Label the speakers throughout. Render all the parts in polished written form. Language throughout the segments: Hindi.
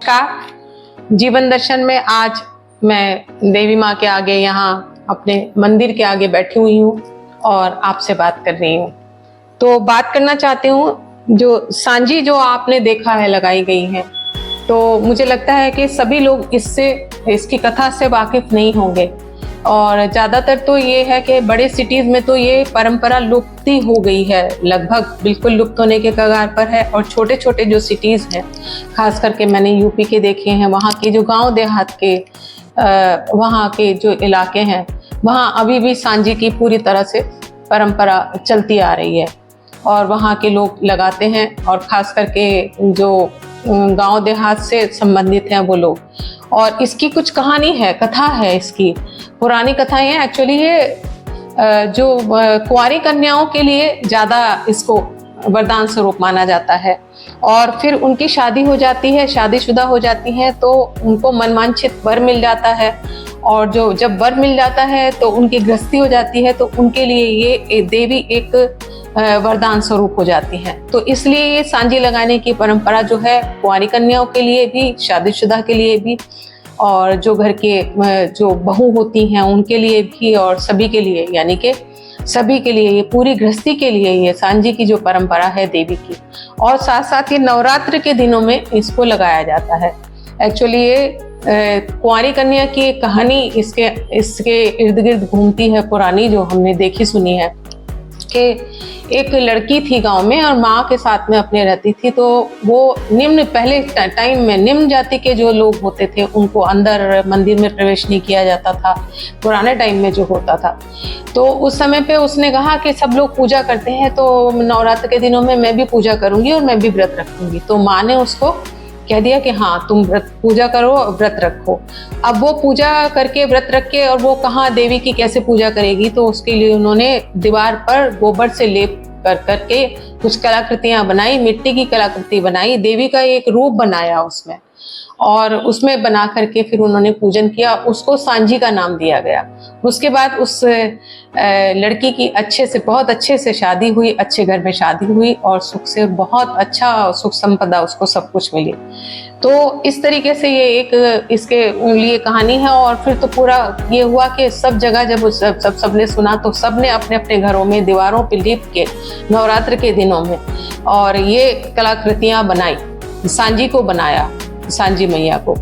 Speaker 1: नमस्कार। जीवन दर्शन में आज मैं देवी माँ के आगे यहाँ अपने मंदिर के आगे बैठी हुई हूँ और आपसे बात कर रही हूँ। तो बात करना चाहती हूँ जो सांझी जो आपने देखा है लगाई गई है, तो मुझे लगता है कि सभी लोग इसकी कथा से वाकिफ नहीं होंगे और ज़्यादातर तो ये है कि बड़े सिटीज़ में तो ये परंपरा लुप्त ही हो गई है, लगभग बिल्कुल लुप्त होने के कगार पर है। और छोटे छोटे जो सिटीज़ हैं, खास करके मैंने यूपी के देखे हैं, वहाँ के जो गांव देहात के वहाँ के जो इलाके हैं, वहाँ अभी भी सांझी की पूरी तरह से परंपरा चलती आ रही है और वहाँ के लोग लगाते हैं। और ख़ास करके जो गांव देहात से संबंधित हैं वो लोग, और इसकी कुछ कहानी है, कथा है, इसकी पुरानी कथाएं हैं। एक्चुअली ये जो कुंवारी कन्याओं के लिए ज़्यादा इसको वरदान स्वरूप माना जाता है और फिर उनकी शादी हो जाती है, शादीशुदा हो जाती हैं तो उनको मनवांछित वर मिल जाता है। और जब वर मिल जाता है तो उनकी गृहस्थी हो जाती है, तो उनके लिए ये देवी एक वरदान स्वरूप हो जाती हैं। तो इसलिए ये सांझी लगाने की परंपरा जो है कुंवारी कन्याओं के लिए भी, शादीशुदा के लिए भी, और जो घर के जो बहू होती हैं उनके लिए भी, और सभी के लिए, यानी कि सभी के लिए, ये पूरी गृहस्थी के लिए ये सांझी की जो परंपरा है देवी की। और साथ साथ ये नवरात्र के दिनों में इसको लगाया जाता है। एक्चुअली ये कुंवारी कन्या की एक कहानी इसके इर्द गिर्द घूमती है, पुरानी, जो हमने देखी सुनी है कि एक लड़की थी गांव में और माँ के साथ में अपने रहती थी। तो वो पहले टाइम में निम्न जाति के जो लोग होते थे उनको अंदर मंदिर में प्रवेश नहीं किया जाता था, पुराने टाइम में जो होता था। तो उस समय पे उसने कहा कि सब लोग पूजा करते हैं तो नवरात्र के दिनों में मैं भी पूजा करूंगी और मैं भी व्रत रखूंगी। तो माँ ने उसको कह दिया कि हाँ, तुम पूजा करो, व्रत रखो। अब वो पूजा करके, व्रत रख के, और वो कहाँ देवी की कैसे पूजा करेगी, तो उसके लिए उन्होंने दीवार पर गोबर से लेप करके कुछ कलाकृतियां बनाई, मिट्टी की कलाकृति बनाई, देवी का एक रूप बनाया उसमें, और उसमें बना करके फिर उन्होंने पूजन किया। उसको सांझी का नाम दिया गया। उसके बाद उस लड़की की बहुत अच्छे से शादी हुई, अच्छे घर में शादी हुई और सुख से, बहुत अच्छा सुख संपदा उसको सब कुछ मिली। तो इस तरीके से ये इसके लिए कहानी है। और फिर तो पूरा ये हुआ कि सब जगह जब सबने सुना तो सबने अपने अपने घरों में दीवारों पे लिप के नवरात्र के दिनों में और ये कलाकृतियां बनाई, सांझी को बनाया, सांझी मैया को।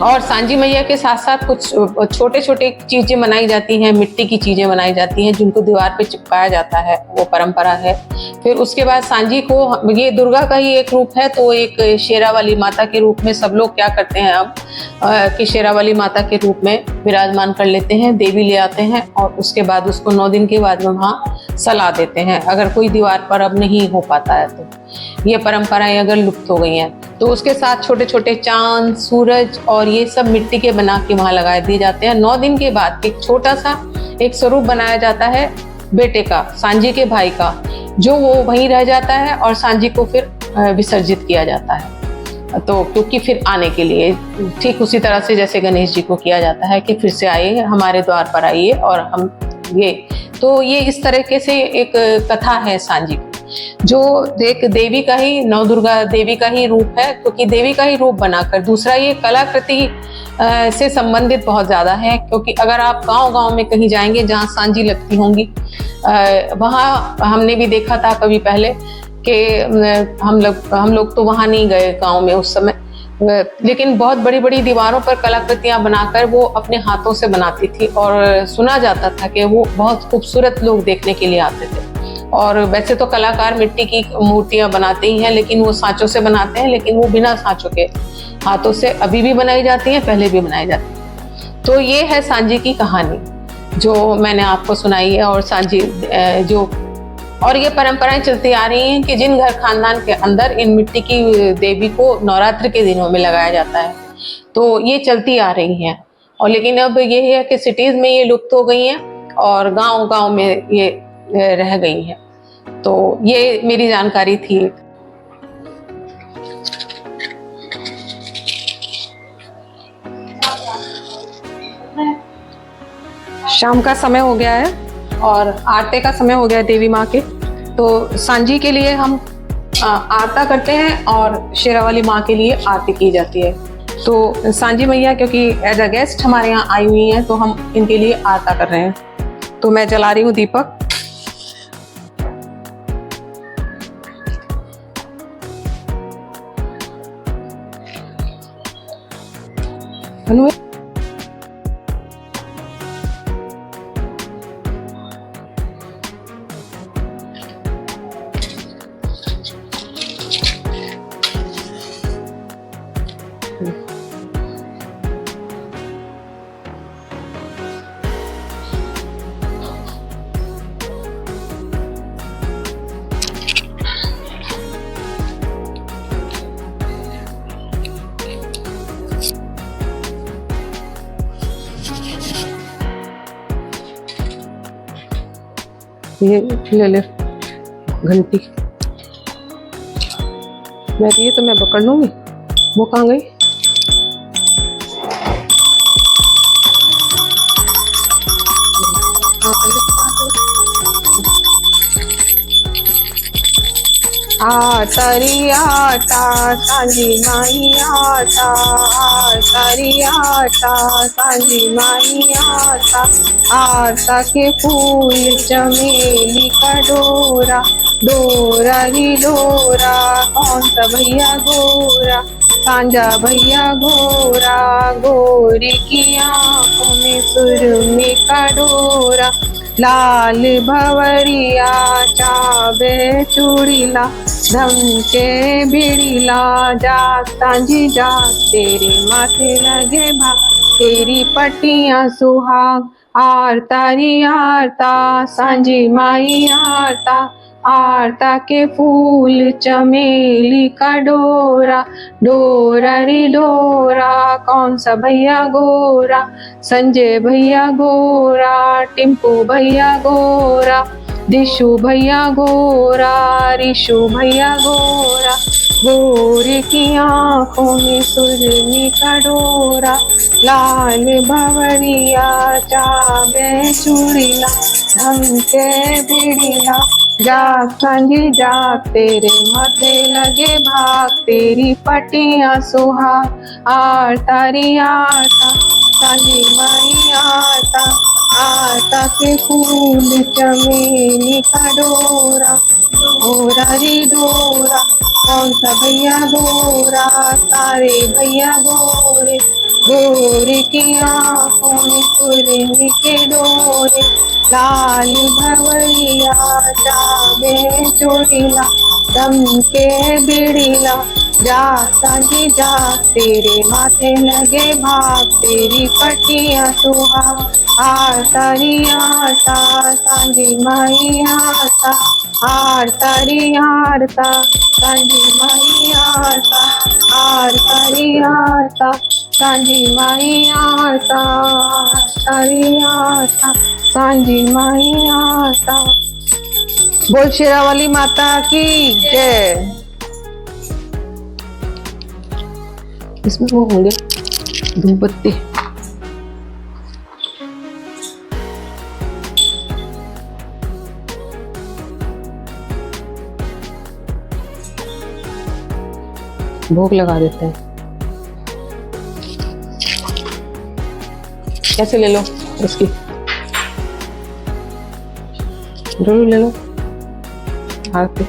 Speaker 1: और सांझी मैया के साथ साथ कुछ छोटे छोटे चीजें बनाई जाती हैं, मिट्टी की चीजें बनाई जाती हैं जिनको दीवार पे चिपकाया जाता है, वो परंपरा है। फिर उसके बाद सांझी को, ये दुर्गा का ही एक रूप है, तो एक शेरा वाली माता के रूप में सब लोग क्या करते हैं अब कि शेरा वाली माता के रूप में विराजमान कर लेते हैं, देवी ले आते हैं और उसके बाद उसको 9 दिन के बाद में वहाँ सला देते हैं, अगर कोई दीवार पर अब नहीं हो पाता है तो। ये परंपराएं अगर लुप्त हो गई हैं तो उसके साथ छोटे छोटे चांद, सूरज और ये सब मिट्टी के बना के वहाँ लगा दिए जाते हैं। 9 दिन के बाद एक छोटा सा एक स्वरूप बनाया जाता है बेटे का, सांझी के भाई का, जो वो वहीं रह जाता है और सांझी को फिर विसर्जित किया जाता है। तो क्योंकि फिर आने के लिए ठीक उसी तरह से जैसे गणेश जी को किया जाता है कि फिर से आइए, हमारे द्वार पर आइए और हम तो ये इस तरीके से एक कथा है सांझी, जो एक देवी का ही, नवदुर्गा देवी का ही रूप है, क्योंकि देवी का ही रूप बनाकर। दूसरा, ये कलाकृति से संबंधित बहुत ज़्यादा है, क्योंकि अगर आप गांव-गांव में कहीं जाएंगे जहां सांझी लगती होंगी, वहाँ हमने भी देखा था कभी पहले कि हम लोग तो वहाँ नहीं गए गांव में उस समय, लेकिन बहुत बड़ी बड़ी दीवारों पर कलाकृतियां बनाकर वो अपने हाथों से बनाती थी और सुना जाता था कि वो बहुत खूबसूरत लोग देखने के लिए आते थे। और वैसे तो कलाकार मिट्टी की मूर्तियां बनाते ही हैं, लेकिन वो सांचों से बनाते हैं, लेकिन वो बिना सांचों के हाथों से अभी भी बनाई जाती हैं, पहले भी बनाई जाती हैं। तो ये है सांझी की कहानी जो मैंने आपको सुनाई है। और सांझी और ये परंपराएं चलती आ रही हैं कि जिन घर खानदान के अंदर इन मिट्टी की देवी को नवरात्र के दिनों में लगाया जाता है, तो ये चलती आ रही हैं। और लेकिन अब ये है कि सिटीज में ये लुप्त हो गई हैं और गांव-गांव में ये रह गई हैं। तो ये मेरी जानकारी थी। शाम का समय हो गया है और आरती का समय हो गया है देवी माँ के। तो सांझी के लिए हम आरता करते हैं और शेरावाली माँ के लिए आरती की जाती है। तो सांझी मैया क्योंकि एज अ गेस्ट हमारे यहाँ आई हुई हैं तो हम इनके लिए आरता कर रहे हैं। तो मैं जला रही हूँ दीपक। अनु ये ले ले घंटी। ये तो मैं पकड़ लूंगी। वो कहाँ गई? आतरी आटा सांझी माई आटा, आतरी आटा सांझी माई आटा, आटा के फूल चमेली का डोरा, डोरा ही डोरा कौन सा भैया गोरा, सांझा भैया गोरा, गोरी की आंखों में सुरमे का डोरा, लाल भवरिया चाबे चूड़ीला, धमके भिड़ीला, जा सांझी जा तेरे माथे लगे भाग, तेरी पट्टियां सुहाग, आरतारी आरता सांझी माई आरता, आरता के फूल चमेली का डोरा, डोरा रे डोरा कौन सा भैया गोरा, संजय भैया गोरा, टिम्पू भैया गोरा, दिशु भैया गोरा, रिशु भैया गोरा, गोरे की आंखों में सुरमी का डोरा, लाल भवरिया चाबे चूड़ीला, धमके भिड़ीला, जाग सांझी जाग तेरे माथे लगे भाग, तेरी पट्टियां सुहाग, आरतारी आरता सांझी माई आरता, आरता के फूल चमेली का डोरा, डोरा रे डोरा कौन सा भैया गोरा, सारे भैया गोरे, गोरे की आंखों में सुरमी के डोरे, लाल भवरिया चाबे चूड़ीला, धमके भिड़ीला, जा सांझी जा तेरे माथे लगे भाग, तेरी पट्टियां सुहाग, आरतारी आरता सांझी माई आरता, आरतारी आरता सांझी माई आरता, आरतारी आरता सांझी माई आरता, आरतारी आरता सांझी माई आरता। बोल शेरावाली माता की जय। इसमें वो होंगे धूपबत्ती। भोग लगा देते हैं। कैसे ले लो इसकी, जरूर ले लो आरती।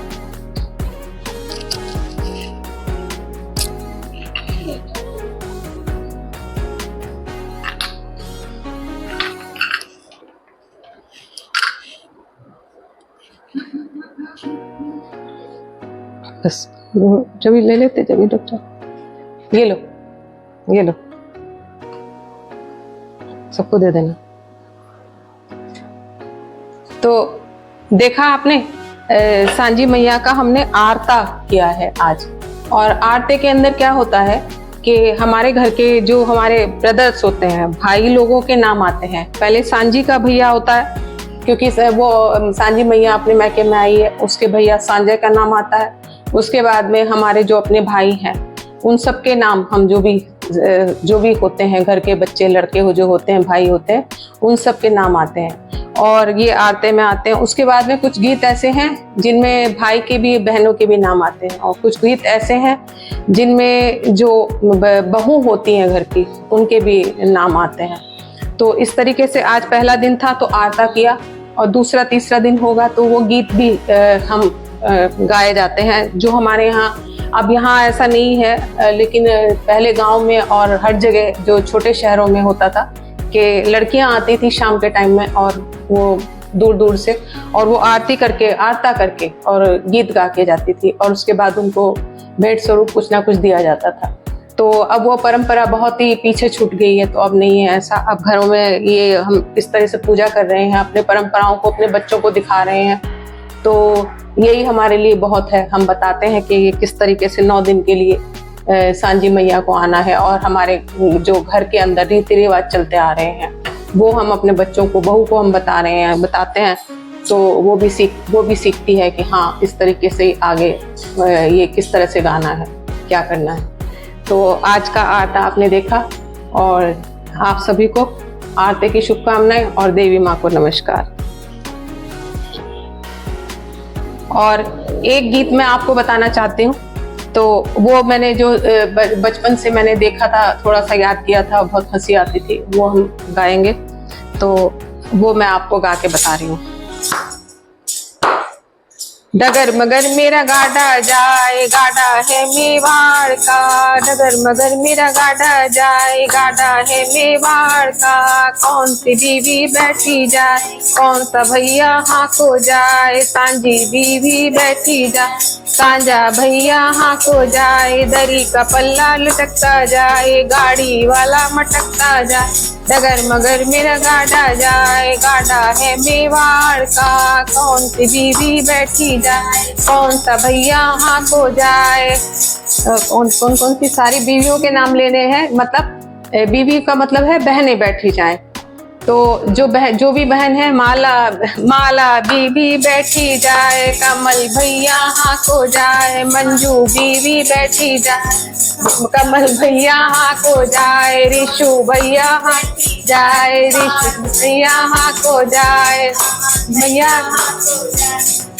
Speaker 1: बस जब ले लेते जब डॉक्टर, ये लो ये लो, सबको दे देना। तो देखा आपने सांझी मैया का हमने आरता किया है आज। और आरते के अंदर क्या होता है कि हमारे घर के जो हमारे ब्रदर्स होते हैं, भाई लोगों के नाम आते हैं। पहले सांझी का भैया होता है, क्योंकि वो सांझी मैया अपने मैके में आई है, उसके भैया सांझे का नाम आता है। उसके बाद में हमारे जो अपने भाई हैं उन सब के नाम, हम जो भी होते हैं, घर के बच्चे लड़के जो होते हैं, भाई होते हैं, उन सब के नाम आते हैं। और ये आरते में आते हैं। उसके बाद में कुछ गीत ऐसे हैं जिनमें भाई के भी बहनों के भी नाम आते हैं, और कुछ गीत ऐसे हैं जिनमें जो बहू होती हैं घर की उनके भी नाम आते हैं। तो इस तरीके से आज पहला दिन था तो आरता किया, और दूसरा तीसरा दिन होगा तो वो गीत भी हम गाए जाते हैं जो हमारे यहाँ, अब यहाँ ऐसा नहीं है लेकिन पहले गांव में और हर जगह जो छोटे शहरों में होता था कि लड़कियां आती थी शाम के टाइम में और वो दूर दूर से, और वो आरता करके और गीत गा के जाती थी, और उसके बाद उनको भेंट स्वरूप कुछ ना कुछ दिया जाता था। तो अब वो परंपरा बहुत ही पीछे छूट गई है, तो अब नहीं है ऐसा। अब घरों में ये हम इस तरह से पूजा कर रहे हैं, अपने परंपराओं को अपने बच्चों को दिखा रहे हैं, तो यही हमारे लिए बहुत है। हम बताते हैं कि ये किस तरीके से 9 दिन के लिए सांझी मैया को आना है, और हमारे जो घर के अंदर रीति रिवाज चलते आ रहे हैं वो हम अपने बच्चों को, बहू को हम बताते हैं, तो वो भी सीखती है कि हाँ इस तरीके से आगे ये किस तरह से गाना है, क्या करना है। तो आज का आरता आपने देखा, और आप सभी को आरती की शुभकामनाएं और देवी माँ को नमस्कार। और एक गीत मैं आपको बताना चाहती हूँ, तो वो मैंने जो बचपन से मैंने देखा था, थोड़ा सा याद किया था, बहुत हंसी आती थी, वो हम गाएंगे, तो वो मैं आपको गा के बता रही हूँ। डगर मगर मेरा गाड़ा जाए, गाड़ा है मेवाड़ का, डगर मगर मेरा गाड़ा जाए, गाड़ा है मेवाड़ का, कौन सी बीवी बैठी जाए, कौन सा भैया हाको जाए, सांझी बीवी बैठी जाए, सांझा भैया हाको जाए, दरी का पल्ला लटकता जाए, गाड़ी वाला मटकता जाए, डगर मगर मेरा गाड़ा जाए, गाड़ा है मेवाड़ का, कौन सी बीवी बैठी जाए, कौन सा भैया हाको जाए। कौन सी सारी बीवियों के नाम लेने हैं, मतलब बीवी का मतलब है बहनें बैठी जाएं। तो जो भी बहन है, माला बीवी बैठी जाए, कमल भैया हाको जाए, मंजू बीवी बैठी जाए, कमल भैया हाको जाए, रिशु भैया हाको जाए, रिशु भैया हाको जाए, भैया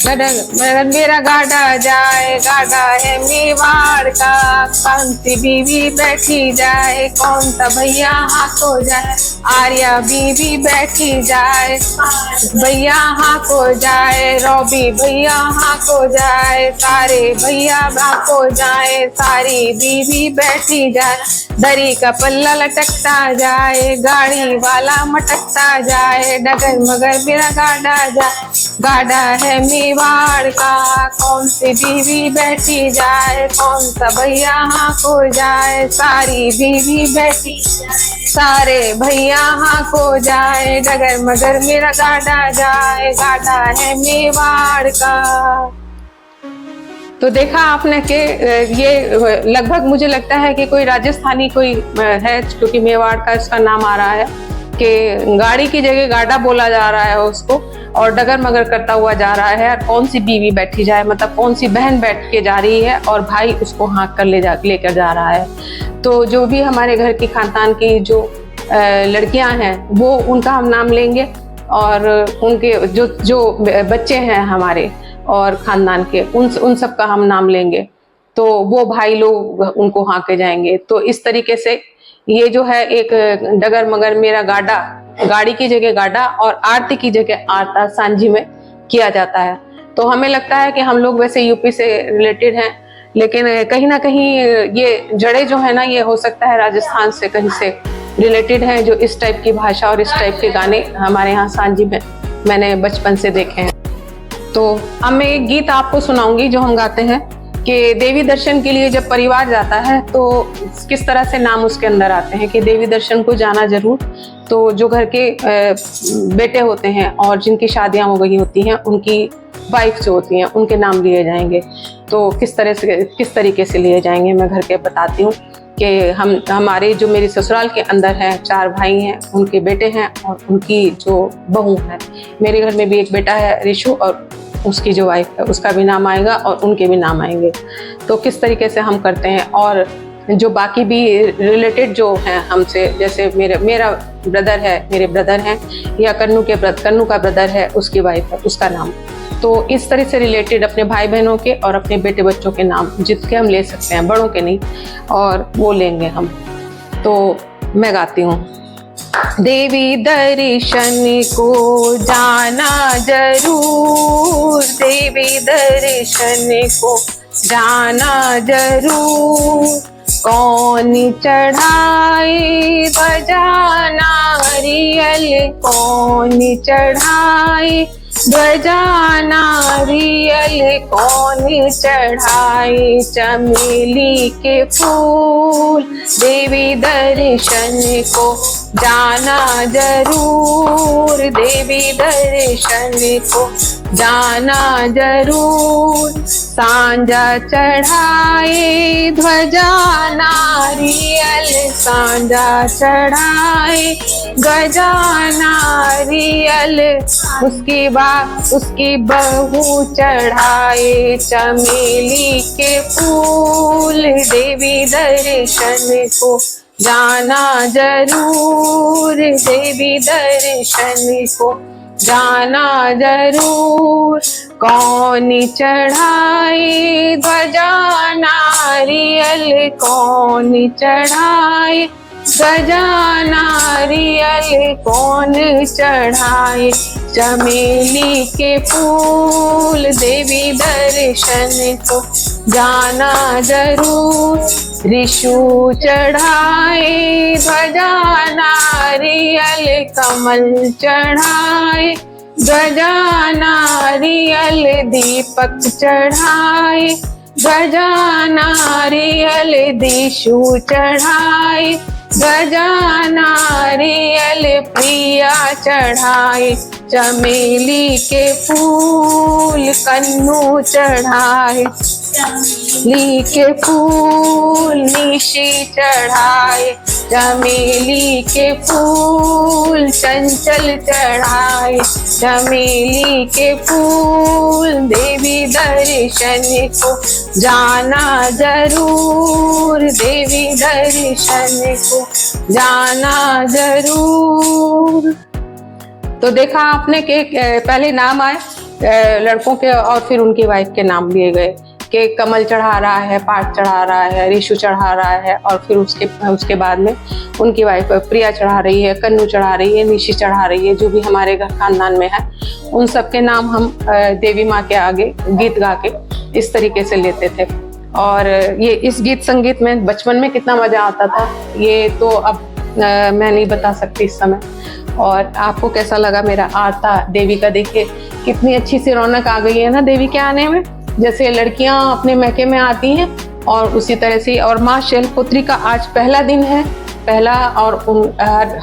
Speaker 1: मेरा गाड़ा जाए, गाड़ा है मेवाड़ का, कौन सी बीवी बैठी जाए, कौन सा भैया हाको जाए, आर्या बीवी बैठी जाए, भैया हाको जाए, रॉबी भैया हाको जाए, सारे भैया हाको जाए, सारी बीवी बैठी जाए, दरी का पल्ला लटकता जाए, गाड़ी वाला मटकता जाए, डगर मगर मेरा गाड़ा जाए, गाड़ा है मेवाड़ का, कौन सी बीवी बैठी जाए, कौन सा भैया हाको जाए, सारी बीवी बैठी जाए, सारे भैया हाको जाए, डगर मगर मेरा गाड़ा जाए, गाड़ा है मेवाड़ का। तो देखा आपने कि ये लगभग मुझे लगता है कि कोई राजस्थानी कोई है, क्योंकि मेवाड़ का इसका नाम आ रहा है, कि गाड़ी की जगह गाड़ा बोला जा रहा है उसको, और डगर मगर करता हुआ जा रहा है। और कौन सी बीवी बैठी जाए, मतलब कौन सी बहन बैठ के जा रही है और भाई उसको हाँक कर लेकर जा रहा है। तो जो भी हमारे घर की खानदान की जो लड़कियां हैं वो उनका हम नाम लेंगे, और उनके जो बच्चे हैं हमारे और खानदान के उन सब का हम नाम लेंगे, तो वो भाई लोग उनको हाँके जाएंगे। तो इस तरीके से ये जो है एक डगर मगर मेरा गाड़ा, गाड़ी की जगह गाड़ा और आरती की जगह आरता सांझी में किया जाता है। तो हमें लगता है कि हम लोग वैसे यूपी से रिलेटेड हैं, लेकिन कहीं ना कहीं ये जड़ें जो है ना, ये हो सकता है राजस्थान से कहीं से रिलेटेड हैं, जो इस टाइप की भाषा और इस टाइप के गाने हमारे यहाँ सांझी में मैंने बचपन से देखे हैं। तो अब मैं एक गीत आपको सुनाऊंगी जो हम गाते हैं कि देवी दर्शन के लिए जब परिवार जाता है तो किस तरह से नाम उसके अंदर आते हैं, कि देवी दर्शन को जाना जरूर। तो जो घर के बेटे होते हैं और जिनकी शादियां हो गई होती हैं, उनकी वाइफ जो होती हैं, उनके नाम लिए जाएंगे। तो किस तरीके से लिए जाएंगे मैं घर के बताती हूँ कि हमारे जो मेरे ससुराल के अंदर हैं 4 भाई हैं, उनके बेटे हैं और उनकी जो बहू है। मेरे घर में भी एक बेटा है ऋषु, और उसकी जो वाइफ है उसका भी नाम आएगा और उनके भी नाम आएंगे। तो किस तरीके से हम करते हैं, और जो बाकी भी रिलेटेड जो हैं हमसे, जैसे मेरा ब्रदर है, मेरे ब्रदर हैं, या कन्नू का ब्रदर है, उसकी वाइफ है, उसका नाम। तो इस तरह से रिलेटेड अपने भाई बहनों के और अपने बेटे बच्चों के नाम जिसके हम ले सकते हैं, बड़ों के नहीं, और वो लेंगे हम। तो मैं गाती हूँ। देवी दर्शन को जाना जरूर, देवी दर्शन को जाना जरूर, कौन चढ़ाए ध्वजा नारियल, कौन चढ़ाए ध्वजा नारियल, कौन चढ़ाए चमेली के फूल, देवी दर्शन को जाना जरूर, देवी दर्शन को जाना जरूर, सांझा चढ़ाए ध्वजा नारियल, सांझा चढ़ाए ध्वजा नारियल, उसकी बहू चढ़ाए चमेली के फूल, देवी दर्शन को जाना जरूर, देवी दर्शन को जाना जरूर, कौन चढ़ाए ध्वजा नारियल, कौन चढ़ाए ध्वजा नारियल, कौन चढ़ाए चमेली के फूल, देवी दर्शन को जाना जरूर, ऋषु चढ़ाए ध्वजा नारियल, कमल चढ़ाए ध्वजा नारियल, दीपक चढ़ाए ध्वजा नारियल, दिशु चढ़ाए ध्वजा नारियल, प्रिया चढ़ाए चमेली के फूल, कन्नू चढ़ाए चमेली के फूल, निशी चढ़ाए चमेली के फूल, चंचल चढ़ाए चमेली के फूल, देवी दर्शन को जाना जरूर, देवी दर्शन को जाना जरूर। तो देखा आपने कि पहले नाम आए लड़कों के और फिर उनकी वाइफ के नाम लिए गए कि कमल चढ़ा रहा है, पाठ चढ़ा रहा है, ऋषु चढ़ा रहा है, और फिर उसके बाद में उनकी वाइफ प्रिया चढ़ा रही है, कन्नू चढ़ा रही है, निशी चढ़ा रही है, जो भी हमारे घर खानदान में है उन सब के नाम हम देवी माँ के आगे गीत गा के इस तरीके से लेते थे। और ये इस गीत संगीत में बचपन में कितना मजा आता था ये तो अब मैं नहीं बता सकती इस समय। और आपको कैसा लगा मेरा आरता देवी का? देखिए कितनी अच्छी सी रौनक आ गई है ना देवी के आने में, जैसे लड़कियां अपने मैके में आती हैं और उसी तरह से। और माँ शैलपुत्री का आज पहला दिन है, पहला, और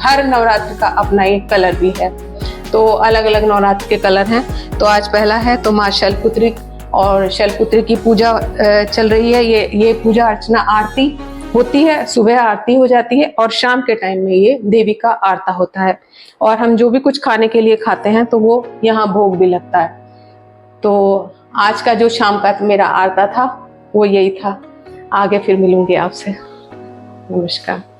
Speaker 1: हर नवरात्र का अपना एक कलर भी है, तो अलग अलग नवरात्र के कलर हैं। तो आज पहला है तो माँ शैलपुत्री और शैलपुत्री की पूजा चल रही है। ये पूजा अर्चना आरती होती है, सुबह आरती हो जाती है और शाम के टाइम में ये देवी का आरता होता है। और हम जो भी कुछ खाने के लिए खाते हैं तो वो यहाँ भोग भी लगता है। तो आज का जो शाम का मेरा आरता था वो यही था। आगे फिर मिलूंगी आपसे। नमस्कार।